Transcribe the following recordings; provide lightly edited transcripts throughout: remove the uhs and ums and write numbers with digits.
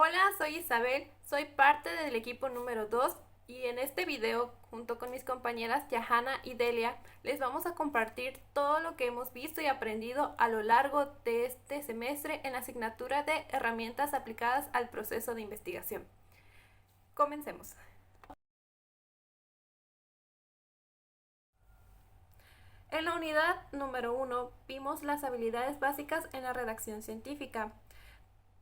Hola, soy Isabel, soy parte del equipo número 2 y en este video, junto con mis compañeras Yahana y Delia, les vamos a compartir todo lo que hemos visto y aprendido a lo largo de este semestre en la asignatura de herramientas aplicadas al proceso de investigación. Comencemos. En la unidad número 1 vimos las habilidades básicas en la redacción científica.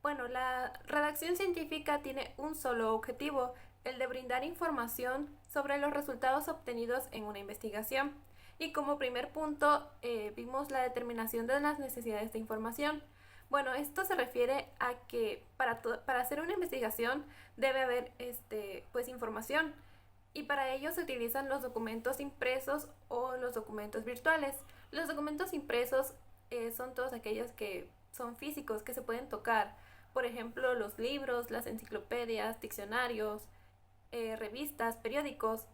Bueno, la redacción científica tiene un solo objetivo, el de brindar información sobre los resultados obtenidos en una investigación. Y como primer punto vimos la determinación de las necesidades de información. Bueno, esto se refiere a que para hacer una investigación debe haber pues información y para ello se utilizan los documentos impresos o los documentos virtuales. Los documentos impresos son todos aquellos que son físicos, que se pueden tocar. Por ejemplo, los libros, las enciclopedias, diccionarios, revistas, periódicos.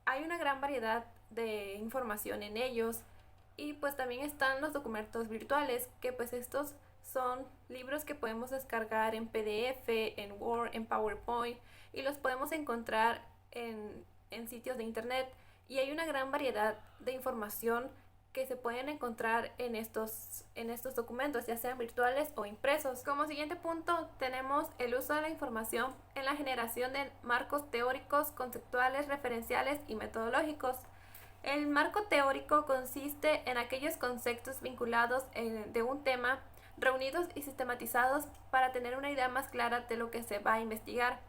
Hay una gran variedad de información en ellos y pues también están los documentos virtuales, que pues estos son libros que podemos descargar en PDF, en Word, en PowerPoint y los podemos encontrar en sitios de internet y hay una gran variedad de información que se pueden encontrar en estos documentos, ya sean virtuales o impresos. Como siguiente punto tenemos el uso de la información en la generación de marcos teóricos, conceptuales, referenciales y metodológicos. El marco teórico consiste en aquellos conceptos vinculados de un tema, reunidos y sistematizados para tener una idea más clara de lo que se va a investigar.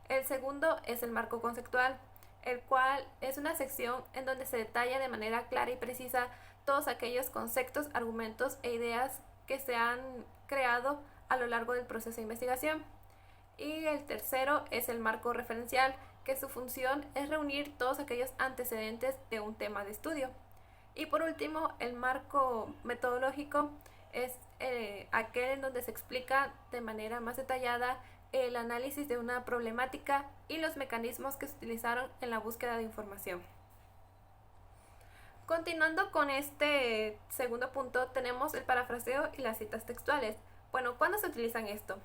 El segundo es el marco conceptual, el cual es una sección en donde se detalla de manera clara y precisa todos aquellos conceptos, argumentos e ideas que se han creado a lo largo del proceso de investigación. Y el tercero es el marco referencial, que su función es reunir todos aquellos antecedentes de un tema de estudio. Y por último, el marco metodológico es aquel en donde se explica de manera más detallada el análisis de una problemática y los mecanismos que se utilizaron en la búsqueda de información. Continuando con este segundo punto, tenemos el parafraseo y las citas textuales. Bueno, ¿cuándo se utilizan esto?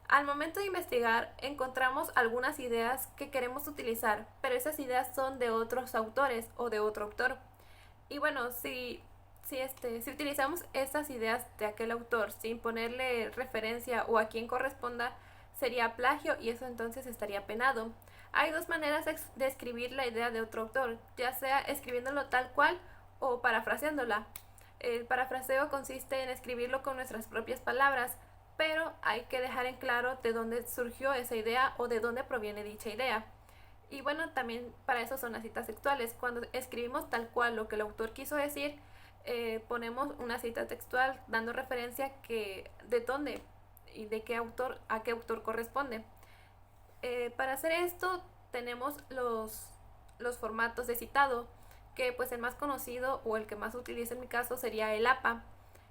Al momento de investigar, encontramos algunas ideas que queremos utilizar, pero esas ideas son de otros autores o de otro autor. Y bueno, si utilizamos estas ideas de aquel autor sin ponerle referencia o a quien corresponda, sería plagio y eso entonces estaría penado. Hay dos maneras de escribir la idea de otro autor, ya sea escribiéndolo tal cual o parafraseándola. El parafraseo consiste en escribirlo con nuestras propias palabras, pero hay que dejar en claro de dónde surgió esa idea o de dónde proviene dicha idea. Y bueno, también para eso son las citas textuales. Cuando escribimos tal cual lo que el autor quiso decir, ponemos una cita textual dando referencia de dónde y de qué autor a qué autor corresponde. Para hacer esto tenemos los formatos de citado, que pues el más conocido o el que más utilizo en mi caso sería el APA.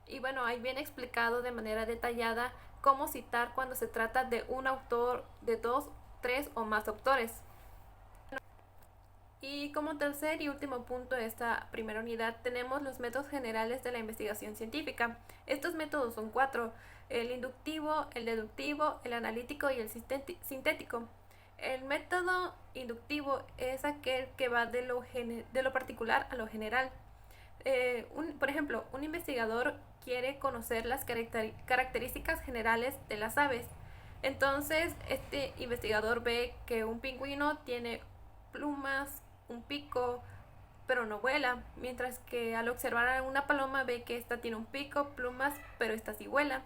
Y bueno, ahí viene explicado de manera detallada cómo citar cuando se trata de un autor, de dos, tres o más autores. Y como tercer y último punto de esta primera unidad tenemos los métodos generales de la investigación científica. Estos métodos son cuatro: el inductivo, el deductivo, el analítico y el sintético. El método inductivo es aquel que va de lo particular a lo general. Por ejemplo, un investigador quiere conocer las características generales de las aves. Entonces, este investigador ve que un pingüino tiene plumas, un pico, pero no vuela, mientras que al observar a una paloma ve que esta tiene un pico, plumas, pero esta sí vuela.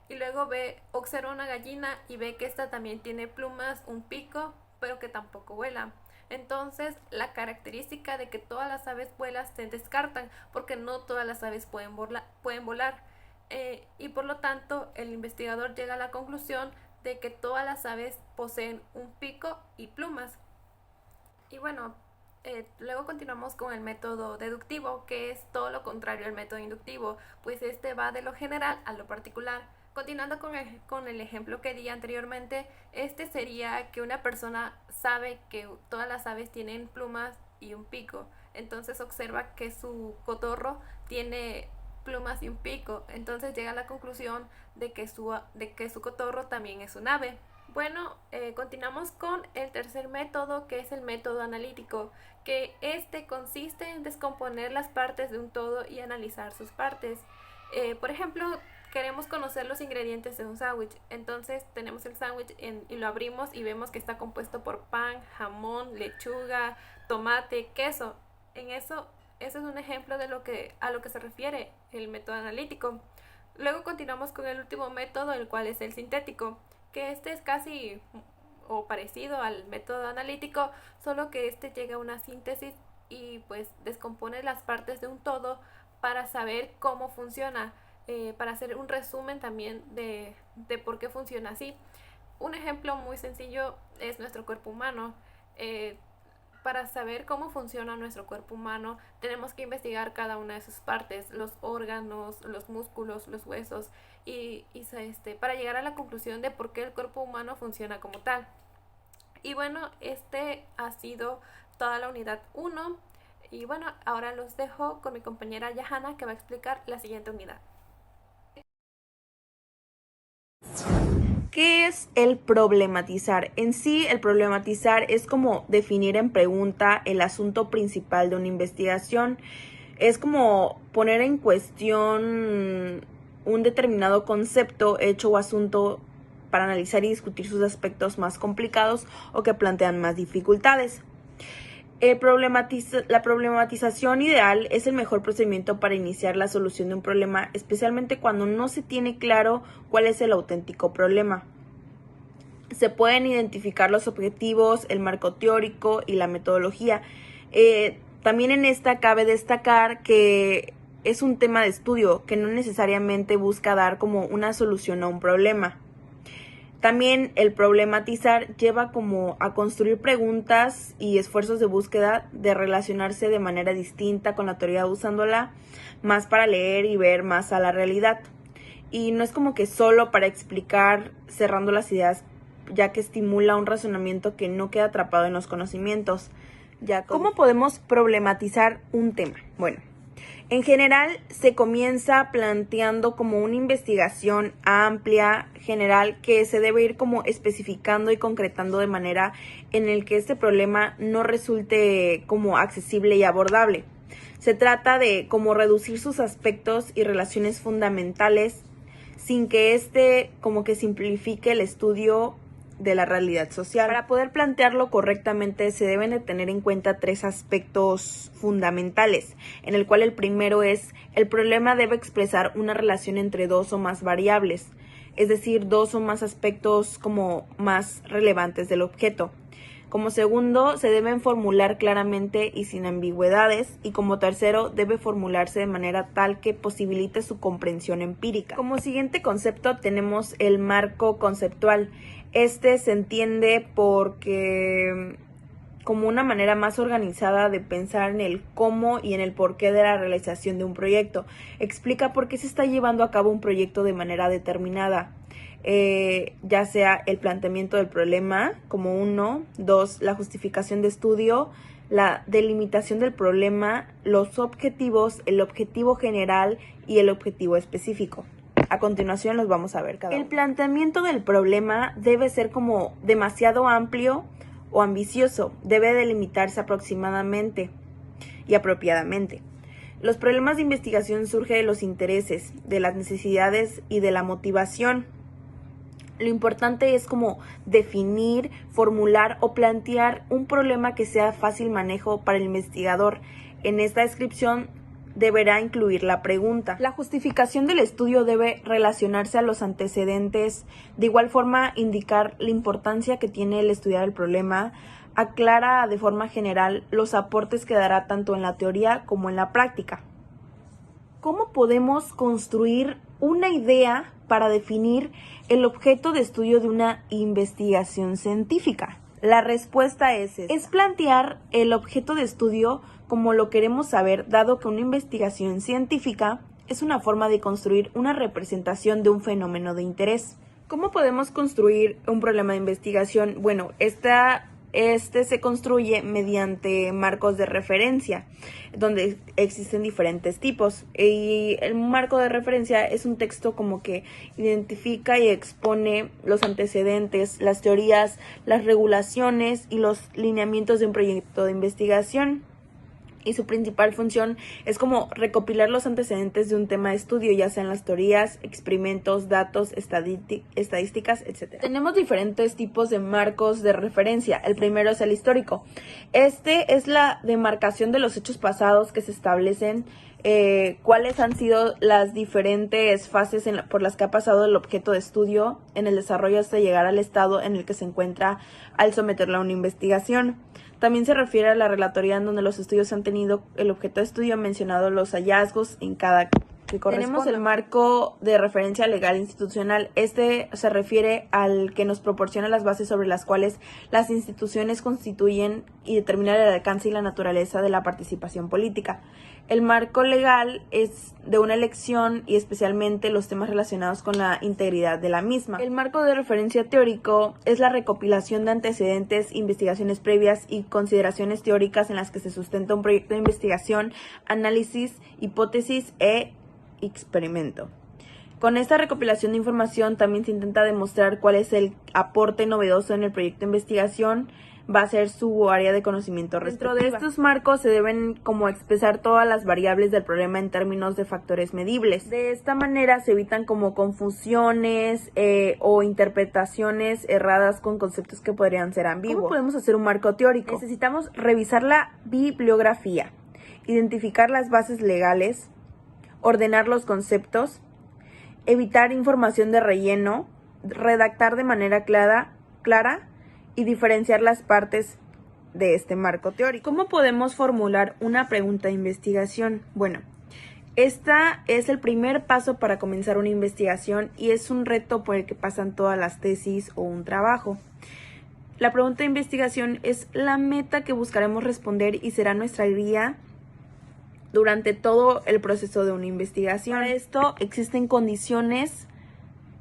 Y luego observa una gallina y ve que esta también tiene plumas, un pico, pero que tampoco vuela. Entonces, la característica de que todas las aves vuelan se descartan porque no todas las aves pueden volar. Y por lo tanto, el investigador llega a la conclusión de que todas las aves poseen un pico y plumas. Y bueno, luego continuamos con el método deductivo, que es todo lo contrario al método inductivo, pues este va de lo general a lo particular. Continuando con el ejemplo que di anteriormente, este sería que una persona sabe que todas las aves tienen plumas y un pico, entonces observa que su cotorro tiene plumas y un pico. Entonces llega a la conclusión de que su cotorro también es un ave. Bueno, continuamos con el tercer método, que es el método analítico, que este consiste en descomponer las partes de un todo y analizar sus partes. Por ejemplo, queremos conocer los ingredientes de un sándwich. Entonces tenemos el sándwich y lo abrimos y vemos que está compuesto por pan, jamón, lechuga, tomate, queso. Eso es un ejemplo de a lo que se refiere el método analítico. Luego continuamos con el último método, el cual es el sintético, que este es casi o parecido al método analítico, solo que este llega a una síntesis y pues descompone las partes de un todo para saber cómo funciona, para hacer un resumen también de por qué funciona así. Un ejemplo muy sencillo es nuestro cuerpo humano. Para saber cómo funciona nuestro cuerpo humano, tenemos que investigar cada una de sus partes, los órganos, los músculos, los huesos, para llegar a la conclusión de por qué el cuerpo humano funciona como tal. Y bueno, este ha sido toda la unidad 1. Y bueno, ahora los dejo con mi compañera Yahana, que va a explicar la siguiente unidad. ¿Qué es el problematizar? En sí, el problematizar es como definir en pregunta el asunto principal de una investigación. Es como poner en cuestión un determinado concepto, hecho o asunto para analizar y discutir sus aspectos más complicados o que plantean más dificultades. La problematización ideal es el mejor procedimiento para iniciar la solución de un problema, especialmente cuando no se tiene claro cuál es el auténtico problema. Se pueden identificar los objetivos, el marco teórico y la metodología. También en esta cabe destacar que es un tema de estudio que no necesariamente busca dar como una solución a un problema. También el problematizar lleva como a construir preguntas y esfuerzos de búsqueda de relacionarse de manera distinta con la teoría, usándola más para leer y ver más a la realidad. Y no es como que solo para explicar cerrando las ideas, ya que estimula un razonamiento que no queda atrapado en los conocimientos. ¿Cómo podemos problematizar un tema? Bueno, en general se comienza planteando como una investigación amplia, general, que se debe ir como especificando y concretando de manera en el que este problema no resulte como accesible y abordable. Se trata de como reducir sus aspectos y relaciones fundamentales sin que como que simplifique el estudio de la realidad social. Para poder plantearlo correctamente se deben de tener en cuenta 3 aspectos fundamentales, en el cual el primero es: el problema debe expresar una relación entre 2 o más variables, es decir, 2 o más aspectos como más relevantes del objeto. Como segundo, se deben formular claramente y sin ambigüedades, y como tercero, debe formularse de manera tal que posibilite su comprensión empírica. Como siguiente concepto tenemos el marco conceptual. Este se entiende porque como una manera más organizada de pensar en el cómo y en el porqué de la realización de un proyecto. Explica por qué se está llevando a cabo un proyecto de manera determinada. Ya sea el planteamiento del problema como 1, 2, la justificación de estudio, la delimitación del problema, los objetivos, el objetivo general y el objetivo específico. A continuación los vamos a ver cada uno. El planteamiento del problema debe ser como demasiado amplio o ambicioso, debe delimitarse aproximadamente y apropiadamente. Los problemas de investigación surgen de los intereses, de las necesidades y de la motivación. Lo importante es como definir, formular o plantear un problema que sea fácil manejo para el investigador. En esta descripción deberá incluir la pregunta. La justificación del estudio debe relacionarse a los antecedentes, de igual forma indicar la importancia que tiene el estudiar el problema, aclara de forma general los aportes que dará tanto en la teoría como en la práctica. ¿Cómo podemos construir una idea para definir el objeto de estudio de una investigación científica? La respuesta es plantear el objeto de estudio como lo queremos saber, dado que una investigación científica es una forma de construir una representación de un fenómeno de interés. ¿Cómo podemos construir un problema de investigación? Bueno, esta este se construye mediante marcos de referencia, donde existen diferentes tipos. Y el marco de referencia es un texto como que identifica y expone los antecedentes, las teorías, las regulaciones y los lineamientos de un proyecto de investigación. Y su principal función es como recopilar los antecedentes de un tema de estudio, ya sean las teorías, experimentos, datos, estadísticas, etc. Tenemos diferentes tipos de marcos de referencia. El primero es el histórico. Este es la demarcación de los hechos pasados que se establecen cuáles han sido las diferentes fases por las que ha pasado el objeto de estudio en el desarrollo hasta llegar al estado en el que se encuentra al someterlo a una investigación. También se refiere a la relatoría en donde los estudios han tenido el objeto de estudio mencionado los hallazgos en cada que corresponda. Tenemos el marco de referencia legal institucional. Este se refiere al que nos proporciona las bases sobre las cuales las instituciones constituyen y determinan el alcance y la naturaleza de la participación política. El marco legal es de una elección y especialmente los temas relacionados con la integridad de la misma. El marco de referencia teórico es la recopilación de antecedentes, investigaciones previas y consideraciones teóricas en las que se sustenta un proyecto de investigación, análisis, hipótesis e experimento. Con esta recopilación de información también se intenta demostrar cuál es el aporte novedoso en el proyecto de investigación, va a ser su área de conocimiento respectiva. Dentro de estos marcos se deben como expresar todas las variables del problema en términos de factores medibles. De esta manera se evitan como confusiones o interpretaciones erradas con conceptos que podrían ser ambiguos. ¿Cómo podemos hacer un marco teórico? Necesitamos revisar la bibliografía, identificar las bases legales, ordenar los conceptos, evitar información de relleno, redactar de manera clara y diferenciar las partes de este marco teórico. ¿Cómo podemos formular una pregunta de investigación? Bueno, esta es el primer paso para comenzar una investigación y es un reto por el que pasan todas las tesis o un trabajo. La pregunta de investigación es la meta que buscaremos responder y será nuestra guía durante todo el proceso de una investigación. Para esto existen condiciones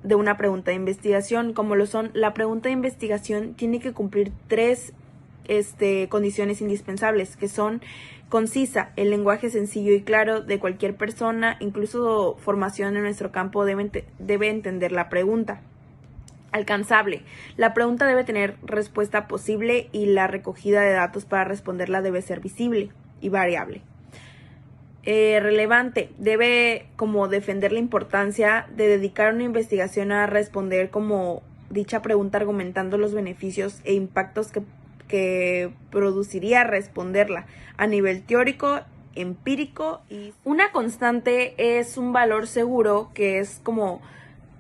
de una pregunta de investigación, como lo son: la pregunta de investigación tiene que cumplir tres condiciones indispensables, que son: concisa, el lenguaje sencillo y claro de cualquier persona, incluso formación en nuestro campo, debe entender la pregunta. Alcanzable, la pregunta debe tener respuesta posible y la recogida de datos para responderla debe ser visible y variable. Relevante, debe como defender la importancia de dedicar una investigación a responder como dicha pregunta, argumentando los beneficios e impactos que produciría responderla a nivel teórico, empírico. Y una constante es un valor seguro que es como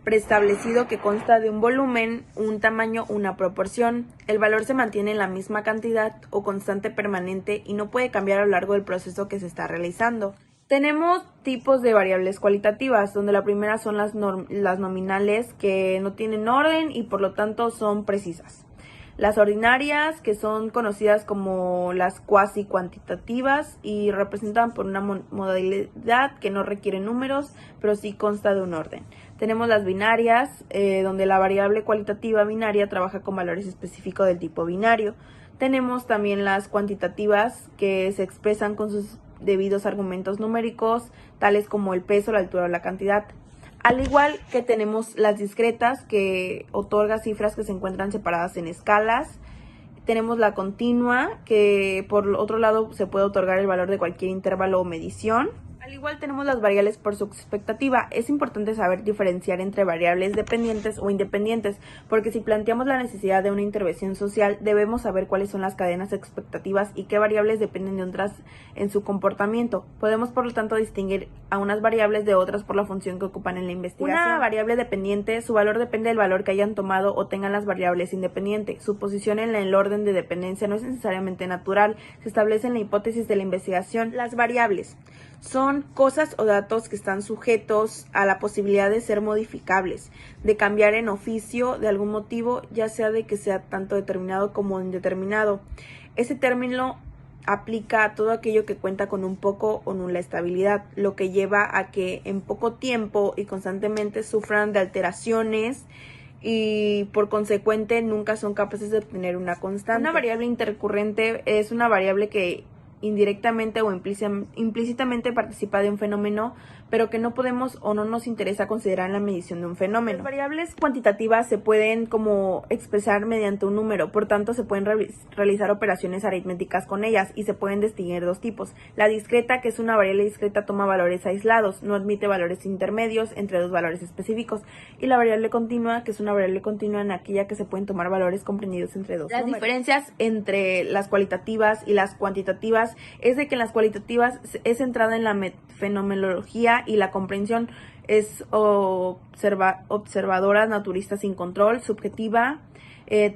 preestablecido, que consta de un volumen, un tamaño, una proporción. El valor se mantiene en la misma cantidad o constante permanente y no puede cambiar a lo largo del proceso que se está realizando. Tenemos tipos de variables cualitativas, donde la primera son las nominales, que no tienen orden y por lo tanto son precisas. Las ordinarias, que son conocidas como las cuasi cuantitativas y representan por una modalidad que no requiere números, pero sí consta de un orden. Tenemos las binarias, donde la variable cualitativa binaria trabaja con valores específicos del tipo binario. Tenemos también las cuantitativas, que se expresan con sus debidos argumentos numéricos, tales como el peso, la altura o la cantidad. Al igual que tenemos las discretas, que otorga cifras que se encuentran separadas en escalas. Tenemos la continua, que por otro lado se puede otorgar el valor de cualquier intervalo o medición. Al igual tenemos las variables por su expectativa. Es importante saber diferenciar entre variables dependientes o independientes, porque si planteamos la necesidad de una intervención social, debemos saber cuáles son las cadenas expectativas y qué variables dependen de otras en su comportamiento. Podemos, por lo tanto, distinguir a unas variables de otras por la función que ocupan en la investigación. Una variable dependiente, su valor depende del valor que hayan tomado o tengan las variables independientes. Su posición en el orden de dependencia no es necesariamente natural, se establece en la hipótesis de la investigación. Las variables son cosas o datos que están sujetos a la posibilidad de ser modificables, de cambiar en oficio de algún motivo, ya sea de que sea tanto determinado como indeterminado. Ese término aplica a todo aquello que cuenta con un poco o nula estabilidad, lo que lleva a que en poco tiempo y constantemente sufran de alteraciones y por consecuente nunca son capaces de obtener una constante. Una variable intercurrente es una variable que indirectamente o implícitamente participa de un fenómeno, pero que no podemos o no nos interesa considerar en la medición de un fenómeno. Las variables cuantitativas se pueden como expresar mediante un número, por tanto se pueden realizar operaciones aritméticas con ellas y se pueden distinguir dos tipos. La discreta, que es una variable discreta, toma valores aislados, no admite valores intermedios entre dos valores específicos, y la variable continua, que es una variable continua en aquella que se pueden tomar valores comprendidos entre dos números. Las diferencias entre las cualitativas y las cuantitativas es de que en las cualitativas es centrada en la fenomenología y la comprensión es observadora, naturista, sin control, subjetiva,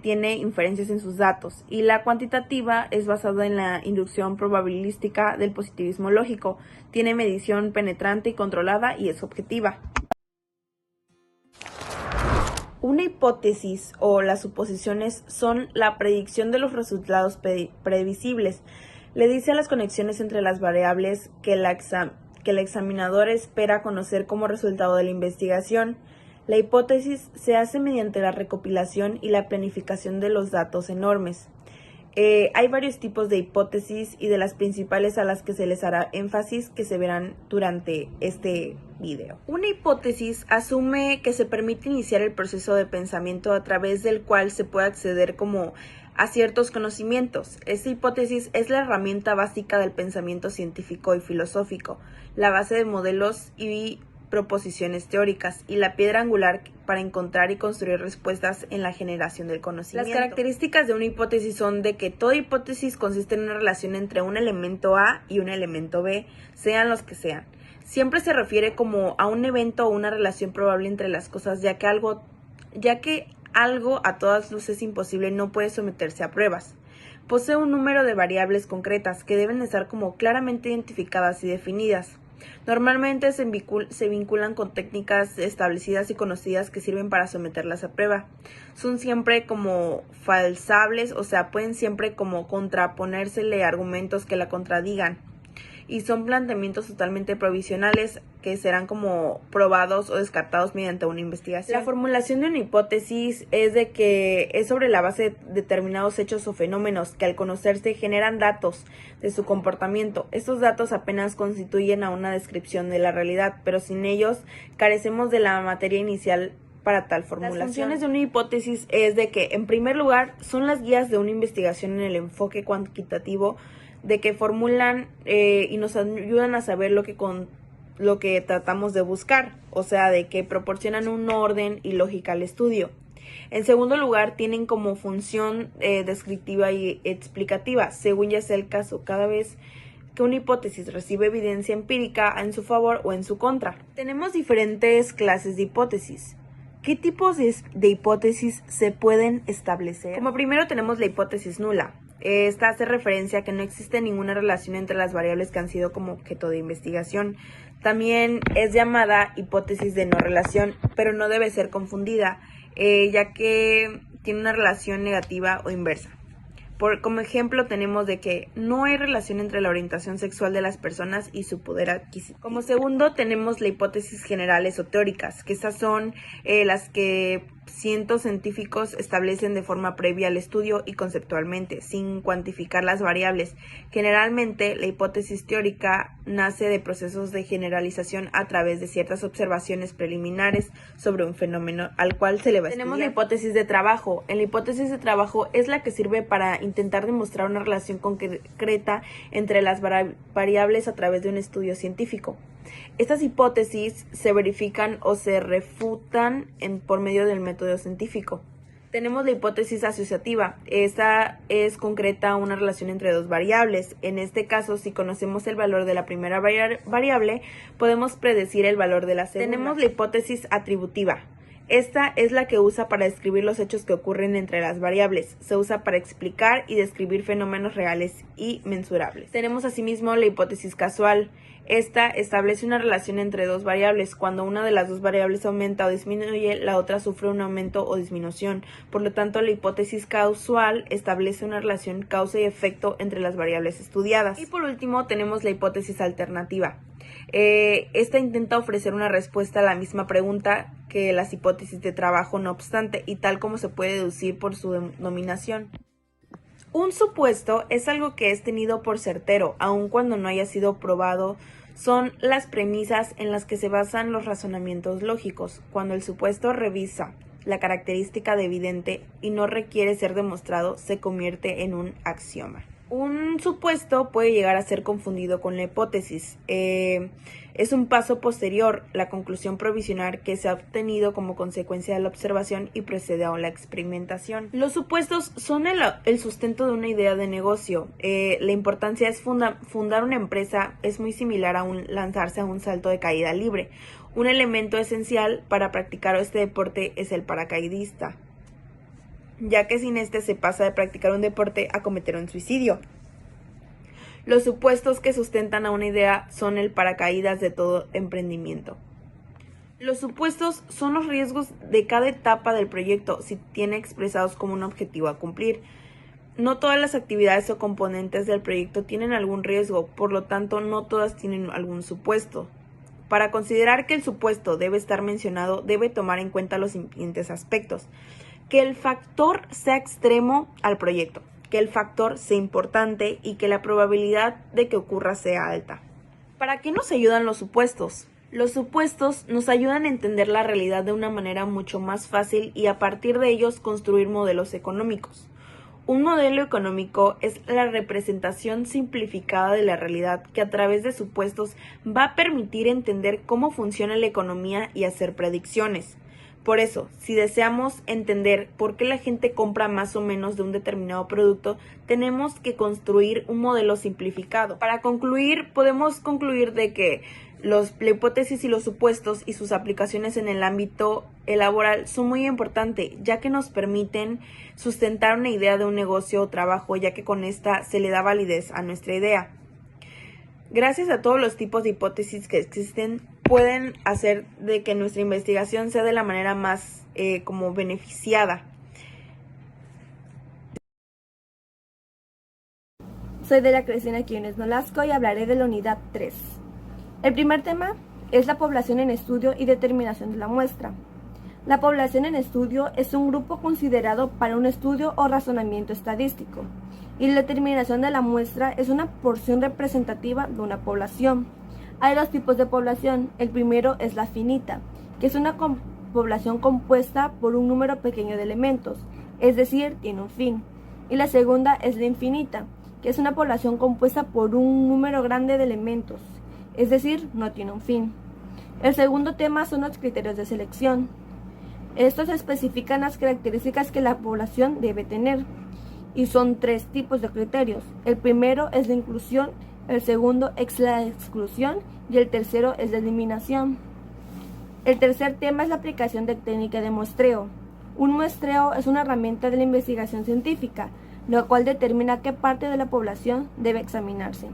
tiene inferencias en sus datos, y la cuantitativa es basada en la inducción probabilística del positivismo lógico, tiene medición penetrante y controlada y es objetiva. Una hipótesis o las suposiciones son la predicción de los resultados previsibles. Le dice a las conexiones entre las variables que el examinador espera conocer como resultado de la investigación. La hipótesis se hace mediante la recopilación y la planificación de los datos enormes. Hay varios tipos de hipótesis y de las principales a las que se les hará énfasis que se verán durante este video. Una hipótesis asume que se permite iniciar el proceso de pensamiento a través del cual se puede acceder como a ciertos conocimientos. Esta hipótesis es la herramienta básica del pensamiento científico y filosófico, la base de modelos y proposiciones teóricas y la piedra angular para encontrar y construir respuestas en la generación del conocimiento. Las características de una hipótesis son de que toda hipótesis consiste en una relación entre un elemento A y un elemento B, sean los que sean. Siempre se refiere como a un evento o una relación probable entre las cosas, ya que algo a todas luces imposible no puede someterse a pruebas. Posee un número de variables concretas que deben estar como claramente identificadas y definidas. Normalmente se vinculan con técnicas establecidas y conocidas que sirven para someterlas a prueba. Son siempre como falsables, o sea, pueden siempre como contraponérsele argumentos que la contradigan. Y son planteamientos totalmente provisionales que serán como probados o descartados mediante una investigación. La formulación de una hipótesis es de que es sobre la base de determinados hechos o fenómenos que al conocerse generan datos de su comportamiento. Estos datos apenas constituyen a una descripción de la realidad, pero sin ellos carecemos de la materia inicial para tal formulación. Las funciones de una hipótesis es de que, en primer lugar, son las guías de una investigación en el enfoque cuantitativo, de que formulan y nos ayudan a saber lo que tratamos de buscar, o sea, de que proporcionan un orden y lógica al estudio. En segundo lugar, tienen como función descriptiva y explicativa, según ya sea el caso, cada vez que una hipótesis recibe evidencia empírica en su favor o en su contra. Tenemos diferentes clases de hipótesis. ¿Qué tipos de hipótesis se pueden establecer? Como primero tenemos la hipótesis nula. Esta hace referencia a que no existe ninguna relación entre las variables que han sido como objeto de investigación. También es llamada hipótesis de no relación, pero no debe ser confundida, ya que tiene una relación negativa o inversa. Como ejemplo tenemos de que no hay relación entre la orientación sexual de las personas y su poder adquisitivo. Como segundo tenemos la hipótesis generales o teóricas, que estas son las que cientos científicos establecen de forma previa al estudio y conceptualmente, sin cuantificar las variables. Generalmente, la hipótesis teórica nace de procesos de generalización a través de ciertas observaciones preliminares sobre un fenómeno al cual se le va a estudiar. Tenemos la hipótesis de trabajo. En la hipótesis de trabajo es la que sirve para intentar demostrar una relación concreta entre las variables a través de un estudio científico. Estas hipótesis se verifican o se refutan por medio del método científico. Tenemos la hipótesis asociativa. Esta es concreta una relación entre dos variables. En este caso, si conocemos el valor de la primera variable, podemos predecir el valor de la segunda. Tenemos la hipótesis atributiva. Esta es la que usa para describir los hechos que ocurren entre las variables. Se usa para explicar y describir fenómenos reales y mensurables. Tenemos asimismo la hipótesis causal. Esta establece una relación entre dos variables. Cuando una de las dos variables aumenta o disminuye, la otra sufre un aumento o disminución. Por lo tanto, la hipótesis causal establece una relación causa y efecto entre las variables estudiadas. Y por último, tenemos la hipótesis alternativa. Esta intenta ofrecer una respuesta a la misma pregunta que las hipótesis de trabajo, no obstante, y tal como se puede deducir por su denominación. Un supuesto es algo que es tenido por certero, aun cuando no haya sido probado. Son las premisas en las que se basan los razonamientos lógicos. Cuando el supuesto revisa la característica de evidente y no requiere ser demostrado, se convierte en un axioma. Un supuesto puede llegar a ser confundido con la hipótesis. Es un paso posterior, la conclusión provisional que se ha obtenido como consecuencia de la observación y precede a la experimentación. Los supuestos son el sustento de una idea de negocio. La importancia es fundar una empresa es muy similar a lanzarse a un salto de caída libre. Un elemento esencial para practicar este deporte es el paracaidista, ya que sin este se pasa de practicar un deporte a cometer un suicidio. Los supuestos que sustentan a una idea son el paracaídas de todo emprendimiento. Los supuestos son los riesgos de cada etapa del proyecto si tiene expresados como un objetivo a cumplir. No todas las actividades o componentes del proyecto tienen algún riesgo, por lo tanto no todas tienen algún supuesto. Para considerar que el supuesto debe estar mencionado, debe tomar en cuenta los siguientes aspectos: que el factor sea extremo al proyecto, que el factor sea importante y que la probabilidad de que ocurra sea alta. ¿Para qué nos ayudan los supuestos? Los supuestos nos ayudan a entender la realidad de una manera mucho más fácil y a partir de ellos construir modelos económicos. Un modelo económico es la representación simplificada de la realidad que a través de supuestos va a permitir entender cómo funciona la economía y hacer predicciones. Por eso, si deseamos entender por qué la gente compra más o menos de un determinado producto, tenemos que construir un modelo simplificado. Para concluir, podemos concluir de que la hipótesis y los supuestos y sus aplicaciones en el ámbito laboral son muy importantes, ya que nos permiten sustentar una idea de un negocio o trabajo, ya que con esta se le da validez a nuestra idea. Gracias a todos los tipos de hipótesis que existen, pueden hacer de que nuestra investigación sea de la manera más como beneficiada. Soy de la Cristina Quiñones Nolasco y hablaré de la unidad 3. El primer tema es la población en estudio y determinación de la muestra. La población en estudio es un grupo considerado para un estudio o razonamiento estadístico, y la determinación de la muestra es una porción representativa de una población. Hay dos tipos de población. El primero es la finita, que es una población compuesta por un número pequeño de elementos, es decir, tiene un fin. Y la segunda es la infinita, que es una población compuesta por un número grande de elementos, es decir, no tiene un fin. El segundo tema son los criterios de selección. Estos especifican las características que la población debe tener, y son tres tipos de criterios. El primero es la inclusión, el segundo es la exclusión y el tercero es la eliminación. El tercer tema es la aplicación de técnica de muestreo. Un muestreo es una herramienta de la investigación científica, la cual determina qué parte de la población debe examinarse.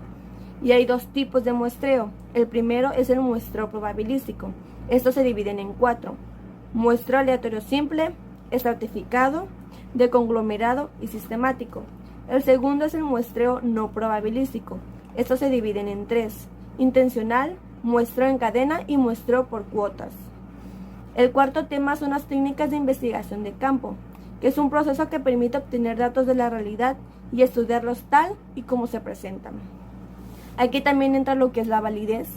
Y hay dos tipos de muestreo. El primero es el muestreo probabilístico. Estos se dividen en 4: muestreo aleatorio simple, estratificado, de conglomerado y sistemático. El segundo es el muestreo no probabilístico. Estos se dividen en 3: intencional, muestreo en cadena y muestreo por cuotas. El cuarto tema son las técnicas de investigación de campo, que es un proceso que permite obtener datos de la realidad y estudiarlos tal y como se presentan. Aquí también entra lo que es la validez,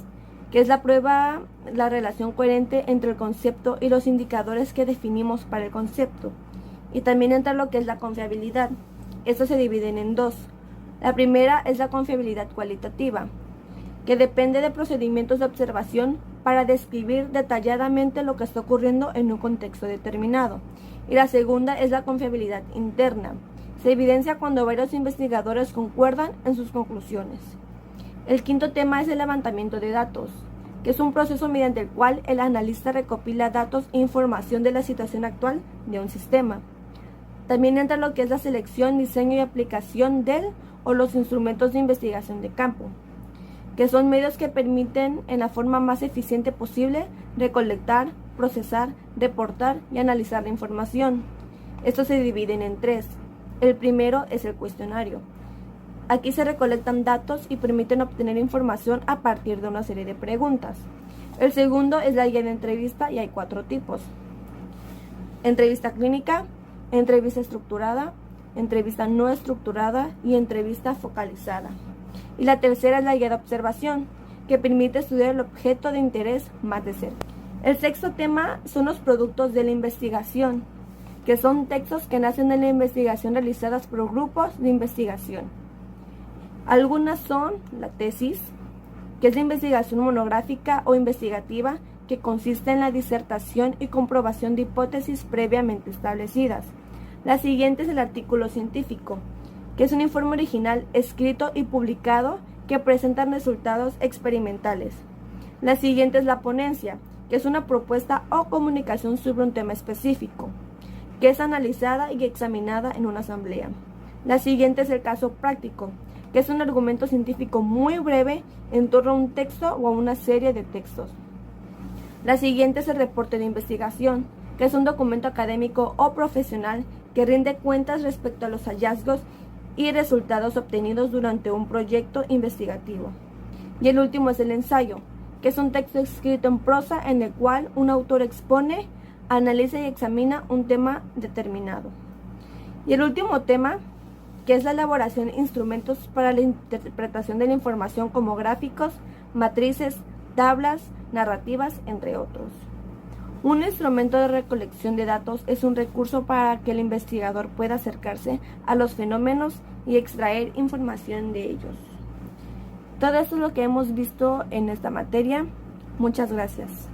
que es la prueba, la relación coherente entre el concepto y los indicadores que definimos para el concepto. Y también entra lo que es la confiabilidad. Estos se dividen en 2. La primera es la confiabilidad cualitativa, que depende de procedimientos de observación para describir detalladamente lo que está ocurriendo en un contexto determinado. Y la segunda es la confiabilidad interna. Se evidencia cuando varios investigadores concuerdan en sus conclusiones. El quinto tema es el levantamiento de datos, que es un proceso mediante el cual el analista recopila datos e información de la situación actual de un sistema. También entra lo que es la selección, diseño y aplicación del o los instrumentos de investigación de campo, que son medios que permiten en la forma más eficiente posible recolectar, procesar, reportar y analizar la información. Estos se dividen en 3. El primero es el cuestionario. Aquí se recolectan datos y permiten obtener información a partir de una serie de preguntas. El segundo es la guía de entrevista y hay 4 tipos. Entrevista clínica, entrevista estructurada, entrevista no estructurada y entrevista focalizada. Y la tercera es la guía de observación, que permite estudiar el objeto de interés más de cerca. El sexto tema son los productos de la investigación, que son textos que nacen de la investigación realizadas por grupos de investigación. Algunas son la tesis, que es la investigación monográfica o investigativa que consiste en la disertación y comprobación de hipótesis previamente establecidas. La siguiente es el artículo científico, que es un informe original escrito y publicado que presenta resultados experimentales. La siguiente es la ponencia, que es una propuesta o comunicación sobre un tema específico, que es analizada y examinada en una asamblea. La siguiente es el caso práctico, que es un argumento científico muy breve en torno a un texto o a una serie de textos. La siguiente es el reporte de investigación, que es un documento académico o profesional que rinde cuentas respecto a los hallazgos y resultados obtenidos durante un proyecto investigativo. Y el último es el ensayo, que es un texto escrito en prosa en el cual un autor expone, analiza y examina un tema determinado. Y el último tema, que es la elaboración de instrumentos para la interpretación de la información como gráficos, matrices, tablas, narrativas, entre otros. Un instrumento de recolección de datos es un recurso para que el investigador pueda acercarse a los fenómenos y extraer información de ellos. Todo esto es lo que hemos visto en esta materia. Muchas gracias.